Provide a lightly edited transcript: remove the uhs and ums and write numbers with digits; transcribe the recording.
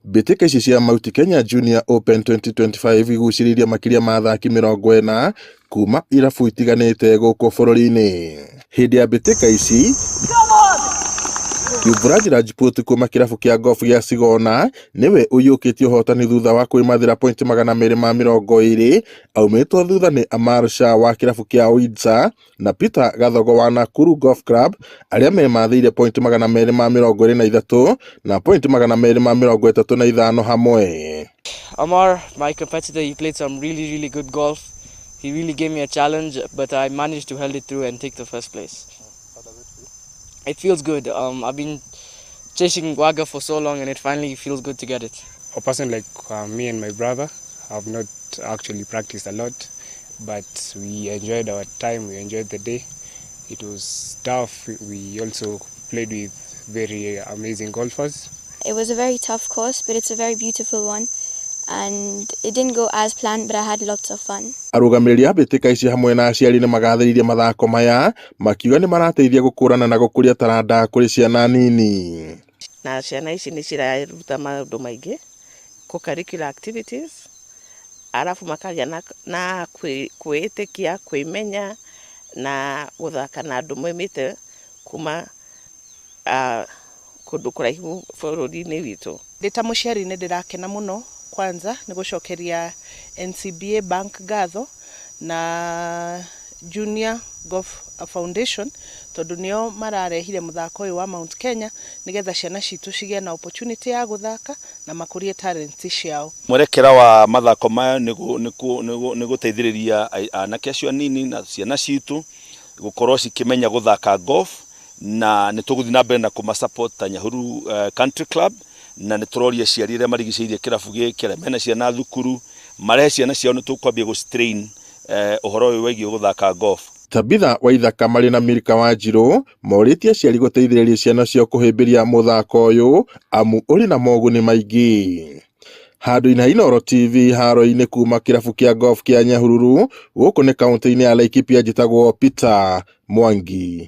Mbĩtĩka ici cia Mount Kenya Junior Open 2025 igucĩrĩirie makĩria ma athaki 40 kuma irabu itiganĩte gũkũ bũrũri-inĩ. Hĩndĩ ya mbĩtĩka ici, Yuvraj Rajput kuma kĩrabu kĩa golf gĩa Sigona niwe ũiyũkĩtie ũhotani thutha wa kwĩmathĩra pointi 220 aumĩtwo thutha nĩ Amar Shah wa kĩrabu kĩa Windsor na Peter Gathogo wa Nakuru Golf Club arĩa memathĩire pointi 223 na pointi 235 hamwe. Amar, my competitor, he played some really good golf. He really gave me a challenge, but I managed to hold it through and take the first place. It feels good. I've been chasing Wagga for so long and it finally feels good to get it. A person like me and my brother have not actually practiced a lot, but we enjoyed our time, we enjoyed the day. It was tough. We also played with very amazing golfers. It was a very tough course, but it's a very beautiful one. And it didn't go as planned, but I had lots of fun. Arũgamĩrĩri a mbĩtĩka ici hamwe na aciari nĩ magathĩrĩirie mathako maya makiuga nĩ marateithia gũkũrana na gũkũria taranda kũrĩ ciana nini. Na ciana ici nĩ ciraruta maũndũ maingĩ, co-curricular activities, arabu makagĩa na kwĩĩtĩkia, kwĩmenya na gũthaka na andũ moimĩte kuma kũndũ kũraihu bũrũri-inĩ witũ. Ndĩta mũciari nĩ ndĩrakena mũno kwanza nĩ gũcokeria NCBA Bank ngatho na Junior Golf Foundation tondũ nĩo mararehire mũthako ũyũ wa Mount Kenya nĩgetha ciana citũ cigĩe na opportunity ya gũthaka na makũrie talents ciao. Mwerekera wa mathako maya nĩ gũteithĩrĩria anake acio anini na ciana citũ gũkorwo cikĩmenya gũthaka golf na nĩ tũgũthiĩ na mbere na kũmasupport ta Nyahururu Country Club na nĩ tũroria ciari arĩa marigicĩirie kĩrabu gĩkĩ arĩa mena ciana thukuru marehe ciana ciao nĩ tũkwambia gũstrain ũhoro ũyũ wĩgiĩ gũthaka golf. Tabitha Waithaka marĩ na Milka Wanjirũ morĩtie aciari gũteithĩrĩria ciana ciao kũhĩmbĩria mũthako ũyũ amu ũrĩ na moguni maingĩ. Handũ-inĩ ha Inooro TV haro-inĩ kuma kĩrabu kĩa golf kĩa Nyahururu gũkũ nĩ kaũntĩ-inĩ ya Laikipia njĩtagwo Peter Mwangi.